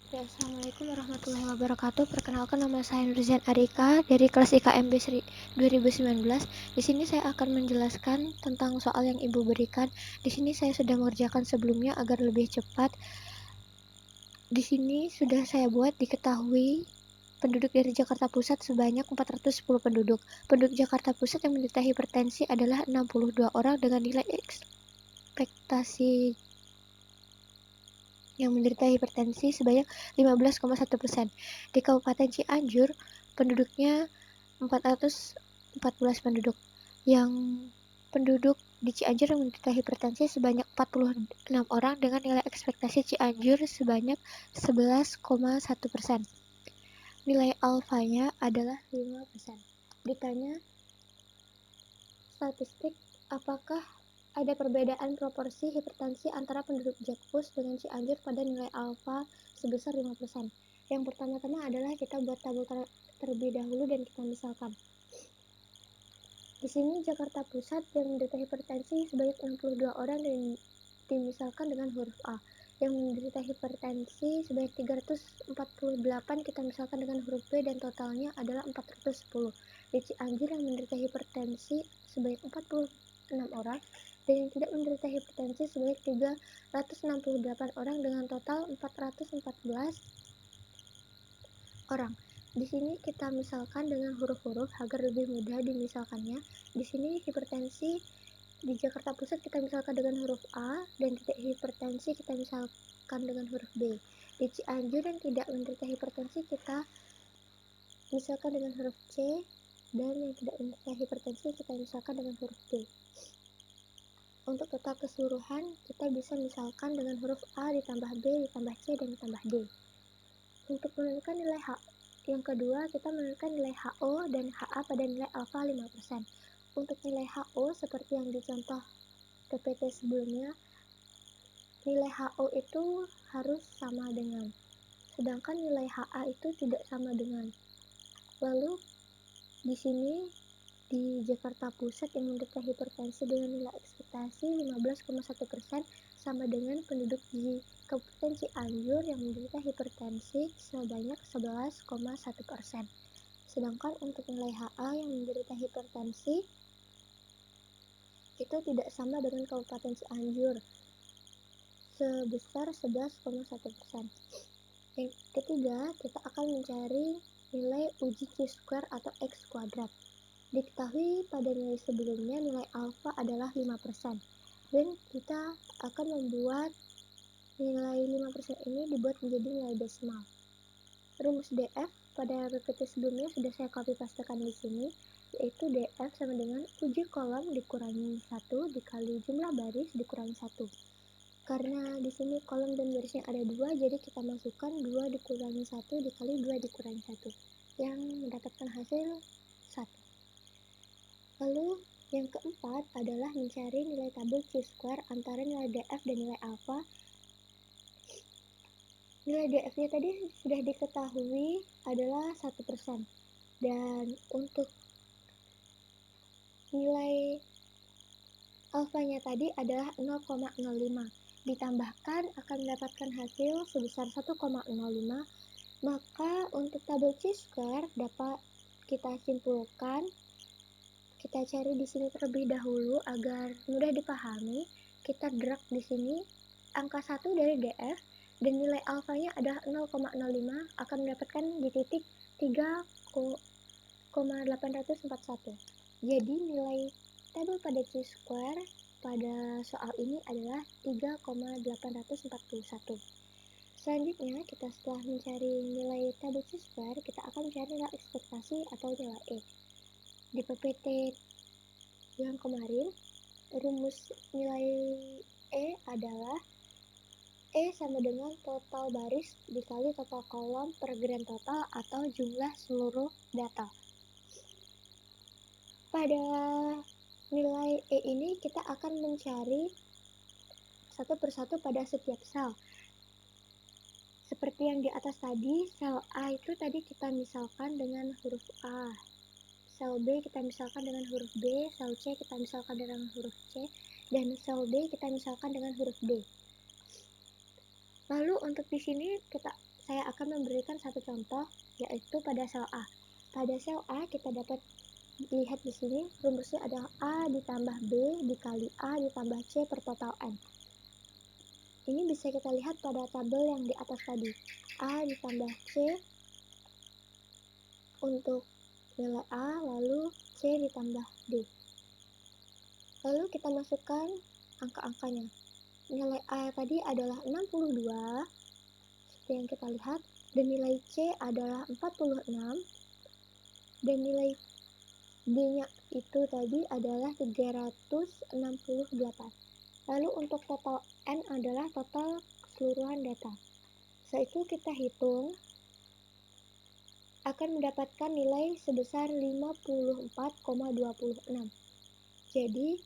Ya, Assalamualaikum warahmatullahi wabarakatuh. Perkenalkan, nama saya Nurzian Arika dari kelas IKMB 2019. Di sini saya akan menjelaskan tentang soal yang Ibu berikan. Di sini saya sudah mengerjakan sebelumnya agar lebih cepat. Di sini sudah saya buat diketahui penduduk dari Jakarta Pusat sebanyak 410 penduduk. Penduduk Jakarta Pusat yang menderita hipertensi adalah 62 orang dengan nilai ekspektasi yang menderita hipertensi sebanyak 15,1%. Di Kabupaten Cianjur, penduduknya 414 penduduk. Yang penduduk di Cianjur yang menderita hipertensi sebanyak 46 orang dengan nilai ekspektasi Cianjur sebanyak 11,1%. Nilai alfanya adalah 5%. Ditanya statistik, apakah ada perbedaan proporsi hipertensi antara penduduk Jakpus dengan Cianjur pada nilai alfa sebesar 5%. Yang pertama-tama adalah kita buat tabel terlebih dahulu dan kita misalkan. Di sini Jakarta Pusat yang menderita hipertensi sebanyak 62 orang dan dimisalkan dengan huruf A. Yang menderita hipertensi sebanyak 348 kita misalkan dengan huruf B dan totalnya adalah 410. Di Cianjur yang menderita hipertensi sebanyak 46 orang dan yang tidak menderita hipertensi sebanyak 368 orang dengan total 414 orang. Di sini kita misalkan dengan huruf-huruf agar lebih mudah dimisalkannya. Di sini hipertensi di Jakarta Pusat kita misalkan dengan huruf A dan tidak hipertensi kita misalkan dengan huruf B. Di Cianjur yang tidak menderita hipertensi kita misalkan dengan huruf C dan yang tidak menderita hipertensi kita misalkan dengan huruf D. Untuk total keseluruhan kita bisa misalkan dengan huruf A ditambah B ditambah C dan ditambah D. Untuk menentukan nilai H yang kedua, kita menentukan nilai HO dan HA pada nilai alfa 5%. Untuk nilai HO seperti yang di contoh PPT sebelumnya, nilai HO itu harus sama dengan, sedangkan nilai HA itu tidak sama dengan. Lalu di sini di Jakarta Pusat yang menderita hipertensi dengan nilai ekspektasi 15,1% sama dengan penduduk di Kabupaten Cianjur yang menderita hipertensi sebanyak 11,1%. Sedangkan untuk nilai HA yang menderita hipertensi itu tidak sama dengan Kabupaten Cianjur sebesar 11,1%. Yang ketiga, kita akan mencari nilai uji Q-square atau X kuadrat. Diketahui pada nilai sebelumnya nilai alfa adalah 5%. Dan kita akan membuat nilai 5% ini dibuat menjadi nilai desimal. Rumus DF pada PPT sebelumnya sudah saya copy pastekan di sini, yaitu DF sama dengan uji kolom dikurangi 1 dikali jumlah baris dikurangi 1. Karena di sini kolom dan barisnya ada 2, jadi kita masukkan 2 dikurangi 1 dikali 2 dikurangi 1 yang mendapatkan hasil 1. Lalu yang keempat adalah mencari nilai tabel Q-square antara nilai DF dan nilai alfa. Nilai DF-nya tadi sudah diketahui adalah 1%. Dan untuk nilai alfanya tadi adalah 0,05. Ditambahkan akan mendapatkan hasil sebesar 1,05. Maka untuk tabel Q-square dapat kita simpulkan. Kita cari di sini terlebih dahulu agar mudah dipahami. Kita drag di sini angka 1 dari DF dan nilai alfanya adalah 0,05 akan mendapatkan di titik 3,841. Jadi nilai tabel pada Q-square pada soal ini adalah 3,841. Selanjutnya, kita setelah mencari nilai tabel Q-square, kita akan mencari nilai ekspektasi atau nilai E. Di PPT yang kemarin, rumus nilai E adalah E sama dengan total baris dikali total kolom per grand total atau jumlah seluruh data. Pada nilai E ini kita akan mencari satu persatu pada setiap sel. Seperti yang di atas tadi, sel A itu tadi kita misalkan dengan huruf A. Sel B kita misalkan dengan huruf B, sel C kita misalkan dengan huruf C, dan sel D kita misalkan dengan huruf D. Lalu untuk di sini kita saya akan memberikan satu contoh, yaitu pada sel A. Pada sel A kita dapat lihat di sini rumusnya adalah A ditambah B dikali A ditambah C per total N. Ini bisa kita lihat pada tabel yang di atas tadi. A ditambah C untuk nilai A, lalu C ditambah D. Lalu kita masukkan angka-angkanya. Nilai A tadi adalah 62, seperti yang kita lihat, dan nilai C adalah 46, dan nilai D-nya itu tadi adalah 368. Lalu untuk total N adalah total keseluruhan data. Setelah itu kita hitung, akan mendapatkan nilai sebesar 54,26. Jadi,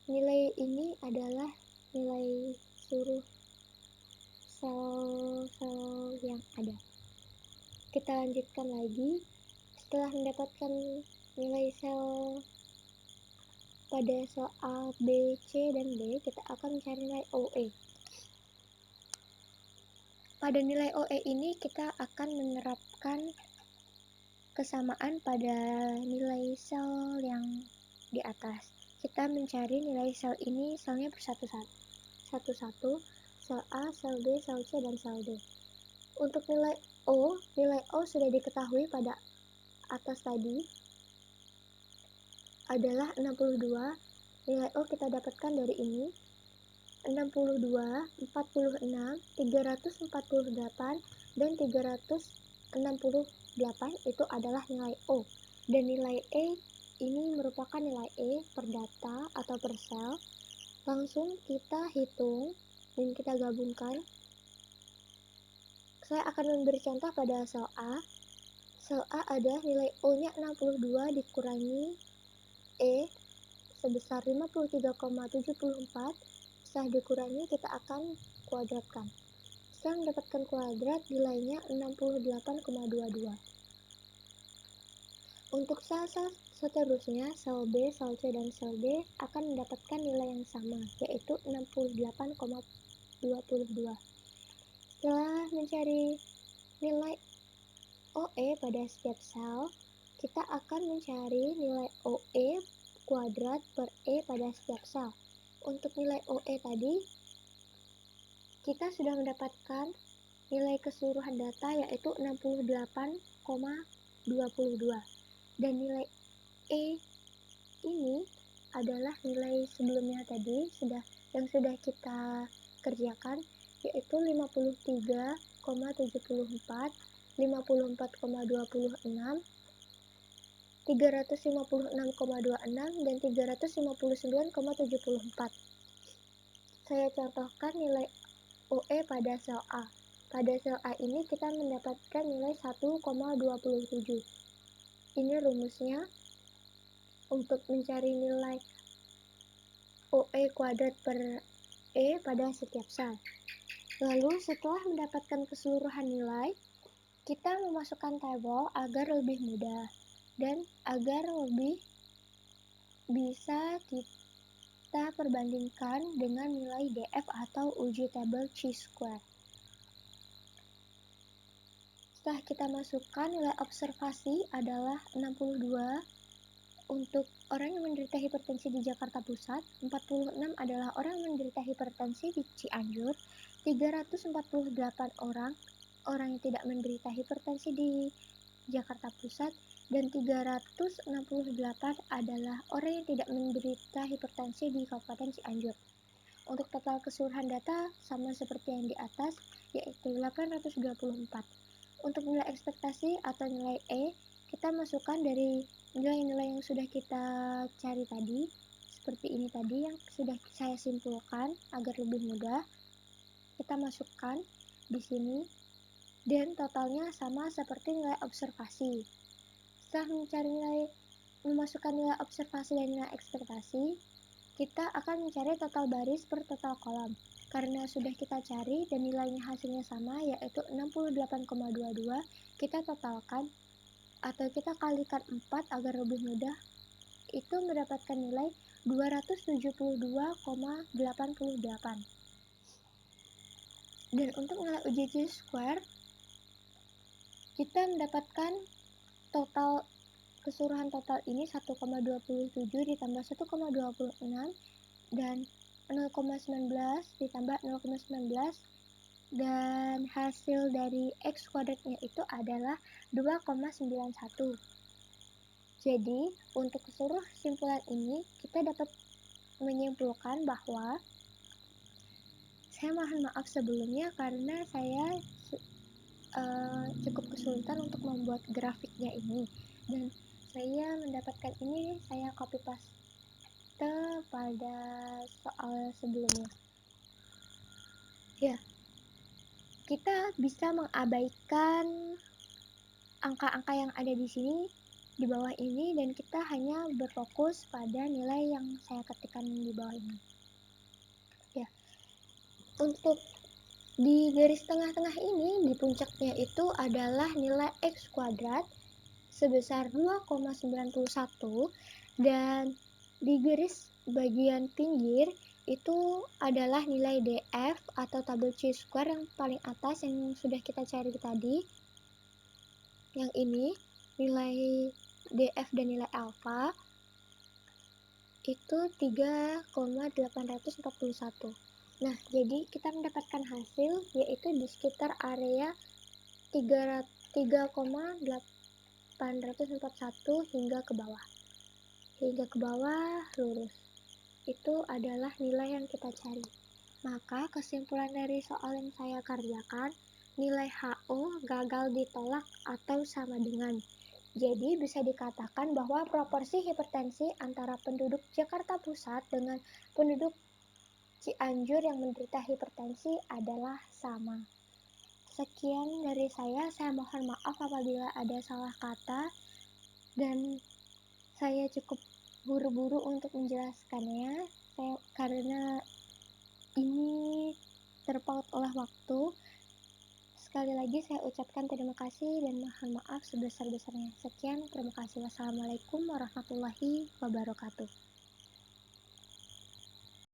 nilai ini adalah nilai seluruh sel-sel yang ada. Kita lanjutkan lagi. Setelah mendapatkan nilai sel pada sel A, B, C, dan D, kita akan mencari nilai OE. Pada nilai OE ini kita akan menerapkan kesamaan pada nilai sel yang di atas. Kita mencari nilai sel ini, selnya satu-satu, sel A, sel B, sel C, dan sel D. Untuk nilai O sudah diketahui pada atas tadi adalah 62. Nilai O kita dapatkan dari ini 62, 46, 348, dan 368 itu adalah nilai O. Dan nilai E ini merupakan nilai E per data atau per sel. Langsung kita hitung dan kita gabungkan. Saya akan memberi contoh pada sel A. Sel A ada nilai O-nya 62 dikurangi E sebesar 53,74. Setelah dikurangi, kita akan kuadratkan. Setelah mendapatkan kuadrat, nilainya 68,22. Untuk sel-sel seterusnya, sel B, sel C, dan sel D akan mendapatkan nilai yang sama, yaitu 68,22. Setelah mencari nilai OE pada setiap sel, kita akan mencari nilai OE kuadrat per E pada setiap sel. Untuk nilai OE tadi, kita sudah mendapatkan nilai keseluruhan data yaitu 68,22. Dan nilai E ini adalah nilai sebelumnya tadi yang sudah kita kerjakan, yaitu 53,74, 54,26, 356,26, dan 359,74. Saya contohkan nilai OE pada sel A. Pada sel A ini kita mendapatkan nilai 1,27. Ini rumusnya untuk mencari nilai OE kuadrat per E pada setiap sel. Lalu setelah mendapatkan keseluruhan nilai, kita memasukkan tabel agar lebih mudah dan agar lebih bisa kita perbandingkan dengan nilai DF atau uji tabel chi-square. Setelah kita masukkan, nilai observasi adalah 62 untuk orang yang menderita hipertensi di Jakarta Pusat, 46 adalah orang yang menderita hipertensi di Cianjur, 348 orang yang tidak menderita hipertensi di Jakarta Pusat, dan 368 adalah orang yang tidak menderita hipertensi di Kabupaten Cianjur. Untuk total keseluruhan data sama seperti yang di atas, yaitu 824. Untuk nilai ekspektasi atau nilai E, kita masukkan dari nilai-nilai yang sudah kita cari tadi, seperti ini tadi yang sudah saya simpulkan agar lebih mudah. Kita masukkan di sini, dan totalnya sama seperti nilai observasi. Setelah memasukkan nilai observasi dan nilai ekspektasi, kita akan mencari total baris per total kolom. Karena sudah kita cari dan nilainya hasilnya sama, yaitu 68,22, kita totalkan atau kita kalikan 4 agar lebih mudah, itu mendapatkan nilai 272,88. Dan untuk nilai uji chi-square, kita mendapatkan total keseluruhan total ini 1,27 ditambah 1,26 dan 0,19 ditambah 0,19, dan hasil dari X kuadratnya itu adalah 2,91. Jadi untuk seluruh kesimpulan ini kita dapat menyimpulkan bahwa, saya mohon maaf sebelumnya karena saya cukup kesulitan untuk membuat grafiknya ini, dan saya mendapatkan ini saya copy paste pada soal sebelumnya. Ya, kita bisa mengabaikan angka-angka yang ada di sini di bawah ini dan kita hanya berfokus pada nilai yang saya ketikkan di bawah ini. Ya, untuk di garis tengah-tengah ini, di puncaknya itu adalah nilai X kuadrat sebesar 2,91, dan di garis bagian pinggir itu adalah nilai DF atau tabel chi-square yang paling atas yang sudah kita cari tadi. Yang ini, nilai DF dan nilai alfa itu 3,841. Nah, jadi kita mendapatkan hasil yaitu di sekitar area 3,841 hingga ke bawah. Hingga ke bawah lurus. Itu adalah nilai yang kita cari. Maka kesimpulan dari soal yang saya kerjakan, nilai HO gagal ditolak atau sama dengan. Jadi bisa dikatakan bahwa proporsi hipertensi antara penduduk Jakarta Pusat dengan penduduk Cianjur yang menderita hipertensi adalah sama. Sekian dari saya mohon maaf apabila ada salah kata dan saya cukup buru-buru untuk menjelaskannya karena ini terpaut oleh waktu. Sekali lagi saya ucapkan terima kasih dan mohon maaf sebesar-besarnya. Sekian, terima kasih. Wassalamualaikum warahmatullahi wabarakatuh.